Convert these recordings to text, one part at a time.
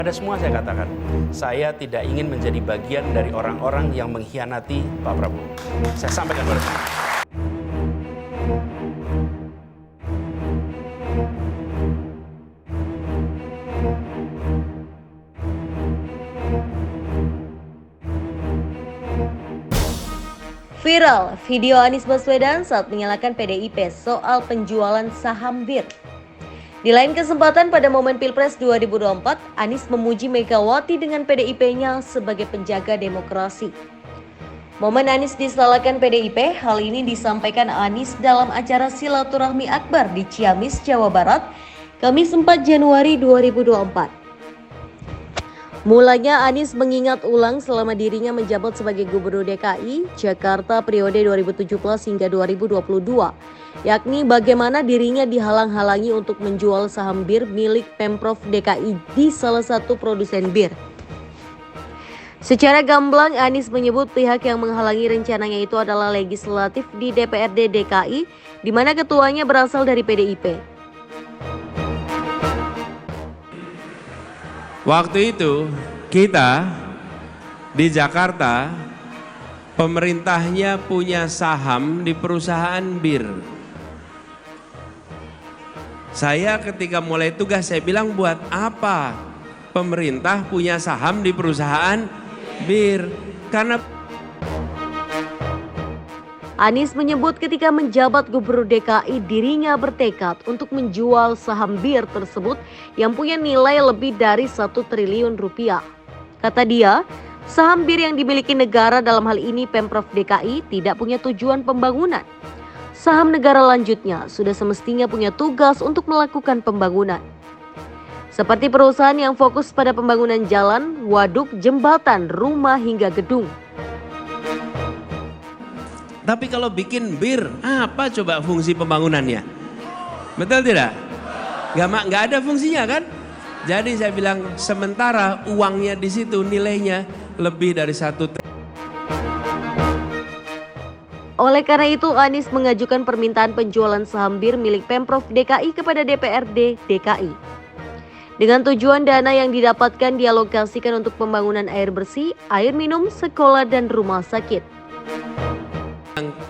Pada semua saya katakan, saya tidak ingin menjadi bagian dari orang-orang yang mengkhianati Pak Prabowo. Saya sampaikan kepada semua. Viral video Anies Baswedan saat menyalahkan PDIP soal penjualan saham BIR. Di lain kesempatan pada momen Pilpres 2024, Anies memuji Megawati dengan PDIP-nya sebagai penjaga demokrasi. Momen Anies disalahkan PDIP, hal ini disampaikan Anies dalam acara Silaturahmi Akbar di Ciamis, Jawa Barat, Kamis 4 Januari 2024. Mulanya Anies mengingat ulang selama dirinya menjabat sebagai Gubernur DKI Jakarta periode 2017 hingga 2022, yakni bagaimana dirinya dihalang-halangi untuk menjual saham BIR milik Pemprov DKI di salah satu produsen BIR. Secara gamblang, Anies menyebut pihak yang menghalangi rencananya itu adalah legislatif di DPRD DKI, di mana ketuanya berasal dari PDIP. Waktu itu kita di Jakarta, pemerintahnya punya saham di perusahaan BIR. Saya ketika mulai tugas saya bilang, buat apa pemerintah punya saham di perusahaan BIR? Karena Anies menyebut ketika menjabat Gubernur DKI dirinya bertekad untuk menjual saham BIR tersebut yang punya nilai lebih dari 1 triliun rupiah. Kata dia, saham BIR yang dimiliki negara dalam hal ini Pemprov DKI tidak punya tujuan pembangunan. Saham negara lanjutnya sudah semestinya punya tugas untuk melakukan pembangunan. Seperti perusahaan yang fokus pada pembangunan jalan, waduk, jembatan, rumah hingga gedung. tapi kalau bikin BIR, apa coba fungsi pembangunannya? Betul tidak? Nggak ada fungsinya kan? Jadi saya bilang sementara uangnya di situ nilainya lebih dari 1 triliun. Oleh karena itu, Anies mengajukan permintaan penjualan saham BIR milik Pemprov DKI kepada DPRD DKI. Dengan tujuan dana yang didapatkan dialokasikan untuk pembangunan air bersih, air minum, sekolah, dan rumah sakit.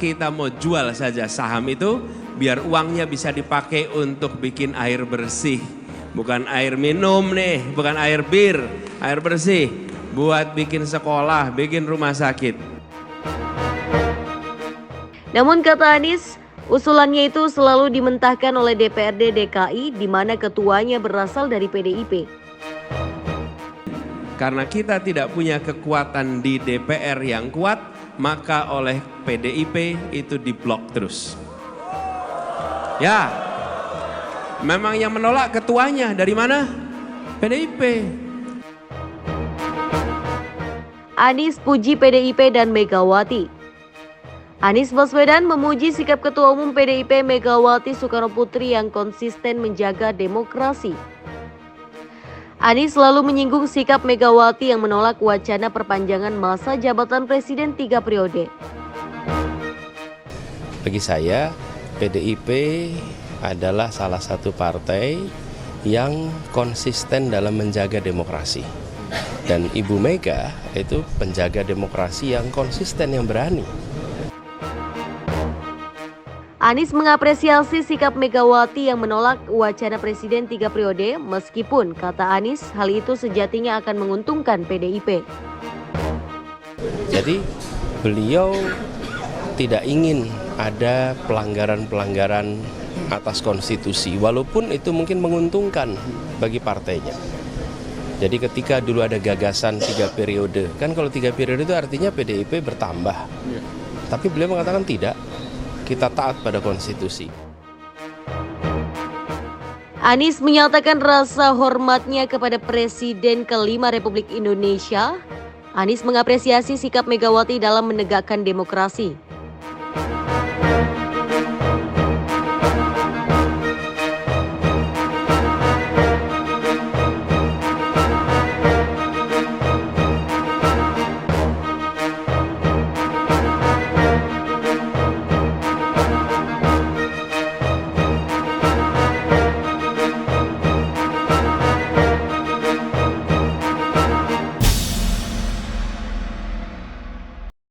Kita mau jual saja saham itu biar uangnya bisa dipakai untuk bikin air bersih. Bukan air minum nih, bukan air BIR, air bersih. Buat bikin sekolah, bikin rumah sakit. Namun kata Anies, usulannya itu selalu dimentahkan oleh DPRD DKI di mana ketuanya berasal dari PDIP. Karena kita tidak punya kekuatan di DPR yang kuat, maka oleh PDIP itu diblok terus. Ya, memang yang menolak ketuanya dari mana? PDIP. Anies puji PDIP dan Megawati. Anies Baswedan memuji sikap Ketua Umum PDIP Megawati Soekarnoputri yang konsisten menjaga demokrasi. Anies selalu menyinggung sikap Megawati yang menolak wacana perpanjangan masa jabatan Presiden 3 periode. Bagi saya, PDIP adalah salah satu partai yang konsisten dalam menjaga demokrasi. Dan Ibu Mega itu penjaga demokrasi yang konsisten, yang berani. Anies mengapresiasi sikap Megawati yang menolak wacana Presiden 3 periode meskipun, kata Anies, hal itu sejatinya akan menguntungkan PDIP. Jadi beliau tidak ingin ada pelanggaran-pelanggaran atas konstitusi, walaupun itu mungkin menguntungkan bagi partainya. Jadi ketika dulu ada gagasan 3 periode, kan kalau 3 periode itu artinya PDIP bertambah. Tapi beliau mengatakan tidak. Kita taat pada konstitusi. Anies menyatakan rasa hormatnya kepada Presiden ke-5 Republik Indonesia. Anies mengapresiasi sikap Megawati dalam menegakkan demokrasi.